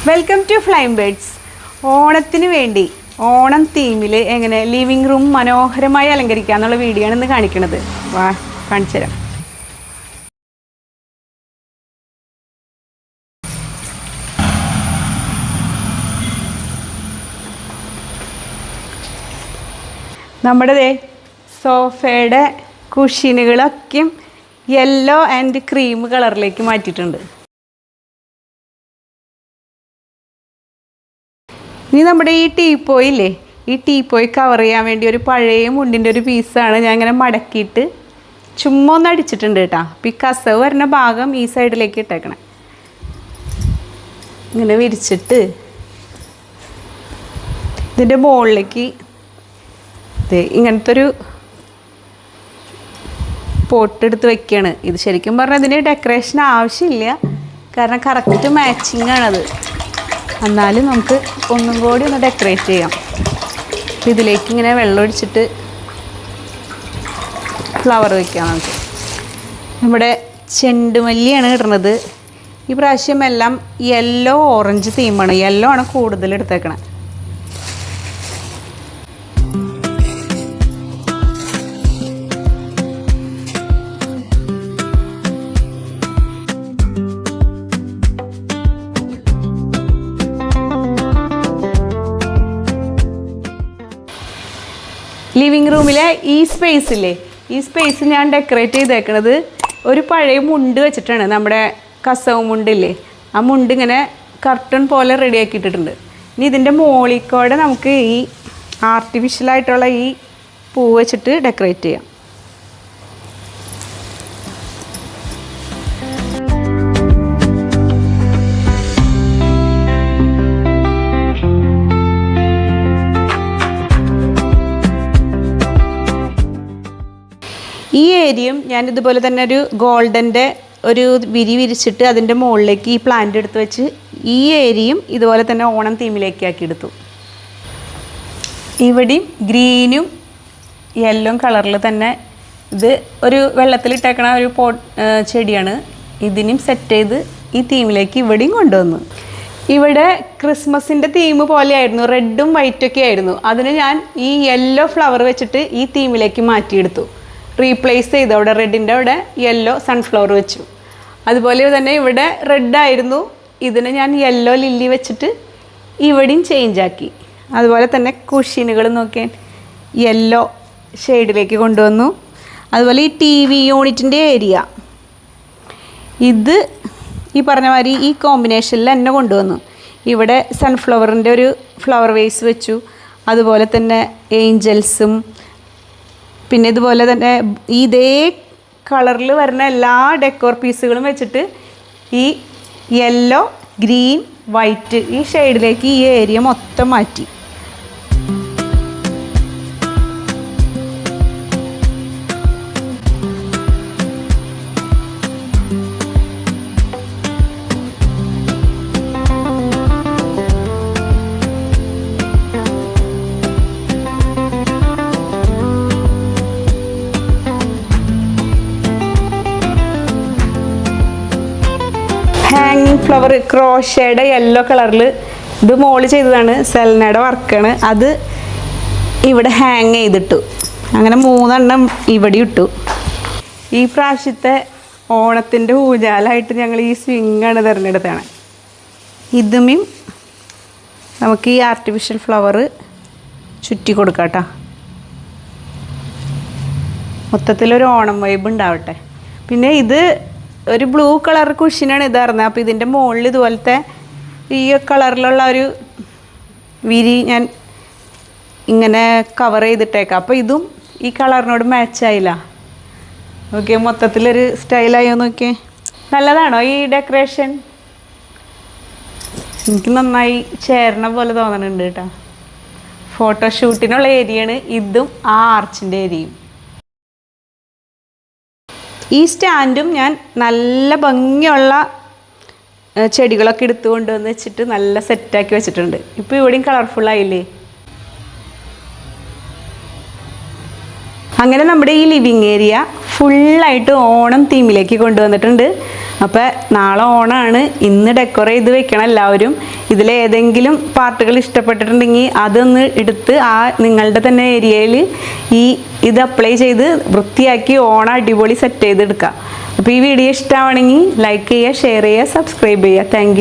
Welcome to flame birds. ഓണത്തിന് വേണ്ടി ഓണം തീമിൽ എങ്ങനെ ലിവിങ് റൂം മനോഹരമായി അലങ്കരിക്കുക എന്നുള്ള വീഡിയോ ആണ് ഇന്ന് കാണിക്കുന്നത്. വാ കാണിച്ചു തരാം. നമ്മുടെ സോഫയുടെ കുഷ്യനുകളൊക്കെ യെല്ലോ ആൻഡ് ക്രീം കളറിലേക്ക് മാറ്റിയിട്ടുണ്ട്. ഇനി നമ്മുടെ ഈ ടീപ്പോയില്ലേ, ഈ ടീപ്പോയി കവർ ചെയ്യാൻ വേണ്ടി ഒരു പഴയ മുണ്ടിൻ്റെ ഒരു പീസാണ് ഞാൻ ഇങ്ങനെ മടക്കിയിട്ട് ചുമ്മാ ഒന്ന് അടിച്ചിട്ടുണ്ട് കേട്ടോ. അപ്പോൾ ഈ കസവ് വരുന്ന ഭാഗം ഈ സൈഡിലേക്ക് ഇട്ടേക്കണേ. ഇങ്ങനെ വിരിച്ചിട്ട് ഇതിൻ്റെ മുകളിലേക്ക് ഇങ്ങനത്തെ ഒരു പോട്ട് എടുത്ത് വെക്കുകയാണ്. ഇത് ശരിക്കും പറഞ്ഞാൽ ഇതിന് ഡെക്കറേഷൻ ആവശ്യമില്ല, കാരണം കറക്റ്റ് മാച്ചിങ് ആണത്. എന്നാലും നമുക്ക് ഒന്നും കൂടി ഒന്ന് ഡെക്കറേറ്റ് ചെയ്യാം. ഇതിലേക്ക് ഇങ്ങനെ വെള്ളം ഒഴിച്ചിട്ട് ഫ്ലവർ വയ്ക്കാം. നമുക്ക് നമ്മുടെ ചെണ്ടുമല്ലിയാണ് ഇടുന്നത്. ഈ പ്രാവശ്യം എല്ലാം യെല്ലോ ഓറഞ്ച് തീമാണ്. യെല്ലോ ആണ് കൂടുതൽ എടുത്തേക്കണേ. ലിവിങ് റൂമിലെ ഈ സ്പേസില്ലേ, ഈ സ്പേസ് ഞാൻ ഡെക്കറേറ്റ് ചെയ്തേക്കണത് ഒരു പഴയ മുണ്ട് വെച്ചിട്ടാണ്. നമ്മുടെ കസവ് മുണ്ടില്ലേ, ആ മുണ്ട് ഇങ്ങനെ കർട്ടൺ പോലെ റെഡിയാക്കി ഇട്ടിട്ടുണ്ട്. ഇനി ഇതിൻ്റെ മോളിക്കോടെ നമുക്ക് ഈ ആർട്ടിഫിഷ്യലായിട്ടുള്ള ഈ പൂ വെച്ചിട്ട് ഡെക്കറേറ്റ് ചെയ്യാം. ഈ ഏരിയയും ഞാൻ ഇതുപോലെ തന്നെ ഒരു ഗോൾഡൻ്റെ ഒരു വിരിച്ചിട്ട് അതിൻ്റെ മുകളിലേക്ക് ഈ പ്ലാന്റ് എടുത്ത് വെച്ച് ഈ ഏരിയയും ഇതുപോലെ തന്നെ ഓണം തീമിലേക്ക് ആക്കി എടുത്തു. ഇവിടെയും ഗ്രീനും യെല്ലോ കളറിൽ തന്നെ ഇത് ഒരു വെള്ളത്തിലിട്ടേക്കണ ഒരു ചെടിയാണ്. ഇതിനും സെറ്റ് ചെയ്ത് ഈ തീമിലേക്ക് ഇവിടെയും കൊണ്ടുവന്നു. ഇവിടെ ക്രിസ്മസിൻ്റെ തീം പോലെയായിരുന്നു, റെഡും വൈറ്റൊക്കെ ആയിരുന്നു. അതിന് ഞാൻ ഈ യെല്ലോ ഫ്ലവർ വെച്ചിട്ട് ഈ തീമിലേക്ക് മാറ്റിയെടുത്തു, റീപ്ലേസ് ചെയ്തു. അവിടെ റെഡിൻ്റെ അവിടെ യെല്ലോ സൺഫ്ലവർ വെച്ചു. അതുപോലെ തന്നെ ഇവിടെ റെഡായിരുന്നു, ഇതിന് ഞാൻ യെല്ലോ ലില്ലി വെച്ചിട്ട് ഇവിടെയും ചേഞ്ച് ആക്കി. അതുപോലെ തന്നെ കുഷ്യനുകൾ നോക്കിയാൽ യെല്ലോ ഷെയ്ഡിലേക്ക് കൊണ്ടുവന്നു. അതുപോലെ ഈ ടി വി യൂണിറ്റിൻ്റെ ഏരിയ ഇത് ഈ പറഞ്ഞ മാതിരി ഈ കോമ്പിനേഷനിൽ തന്നെ കൊണ്ടുവന്നു. ഇവിടെ സൺഫ്ലവറിൻ്റെ ഒരു ഫ്ലവർ വേസ് വെച്ചു. അതുപോലെ തന്നെ ഏഞ്ചൽസും പിന്നെ ഇതുപോലെ തന്നെ ഇതേ കളറിൽ വരുന്ന എല്ലാ ഡെക്കോർ പീസുകളും വെച്ചിട്ട് ഈ യെല്ലോ ഗ്രീൻ വൈറ്റ് ഈ ഷെയ്ഡിലേക്ക് ഈ ഏരിയ മൊത്തം മാറ്റി. ഹാങ്ങിങ് ഫ്ലവർ ക്രോഷയുടെ യെല്ലോ കളറിൽ ഇത് മോള് ചെയ്തതാണ്, സെലനയുടെ വർക്കാണ്. അത് ഇവിടെ ഹാങ് ചെയ്തിട്ടു. അങ്ങനെ 3 ഇവിടെ ഇട്ടു. ഈ പ്രാവശ്യത്തെ ഓണത്തിൻ്റെ ഊഞ്ഞാലായിട്ട് ഞങ്ങൾ ഈ സ്വിങ്ങാണ് തിരഞ്ഞെടുത്തതാണ്. ഇതുമേയും നമുക്ക് ഈ ആർട്ടിഫിഷ്യൽ ഫ്ലവർ ചുറ്റി കൊടുക്കാം കേട്ടോ. മൊത്തത്തിലൊരു ഓണം വൈബ് ഉണ്ടാവട്ടെ. പിന്നെ ഇത് ഒരു ബ്ലൂ കളർ കുഷ്യനാണ് ഇതായിരുന്നത്. അപ്പോൾ ഇതിൻ്റെ മുകളിൽ ഇതുപോലത്തെ ഈ കളറിലുള്ള ഒരു വിരി ഞാൻ ഇങ്ങനെ കവർ ചെയ്തിട്ടേക്കാം. അപ്പോൾ ഇതും ഈ കളറിനോട് മാച്ചായില്ല. ഓക്കെ, മൊത്തത്തിലൊരു സ്റ്റൈലായോ നോക്കിയേ. നല്ലതാണോ ഈ ഡെക്കറേഷൻ? എനിക്ക് നന്നായി ചേരണ പോലെ തോന്നുന്നുണ്ട് കേട്ടോ. ഫോട്ടോഷൂട്ടിനുള്ള ഏരിയയാണ് ഇതും ആ ആർച്ചിൻ്റെ ഏരിയയും. ഈ സ്റ്റാൻഡും ഞാൻ നല്ല ഭംഗിയുള്ള ചെടികളൊക്കെ എടുത്തു കൊണ്ടുവന്ന് വെച്ചിട്ട് നല്ല സെറ്റാക്കി വെച്ചിട്ടുണ്ട്. ഇപ്പോൾ ഇവിടെയും കളർഫുള്ളായില്ലേ. അങ്ങനെ നമ്മുടെ ഈ ലിവിങ് ഏരിയ ഫുള്ളായിട്ട് ഓണം തീമിലേക്ക് കൊണ്ടുവന്നിട്ടുണ്ട്. അപ്പോൾ നാളെ ഓണാണ്, ഇന്ന് ഡെക്കോർ ചെയ്ത് വെക്കണം എല്ലാവരും. ഇതിലേതെങ്കിലും പാർട്ടുകൾ ഇഷ്ടപ്പെട്ടിട്ടുണ്ടെങ്കിൽ അതൊന്ന് എടുത്ത് നിങ്ങളുടെ തന്നെ ഏരിയയിൽ ഇത് അപ്ലൈ ചെയ്ത് വൃത്തിയാക്കി ഓണം അടിപൊളി സെറ്റ് ചെയ്തെടുക്കുക. അപ്പോൾ ഈ വീഡിയോ ഇഷ്ടമാണെങ്കിൽ ലൈക്ക് ചെയ്യുക, ഷെയർ ചെയ്യുക, സബ്സ്ക്രൈബ് ചെയ്യുക. താങ്ക്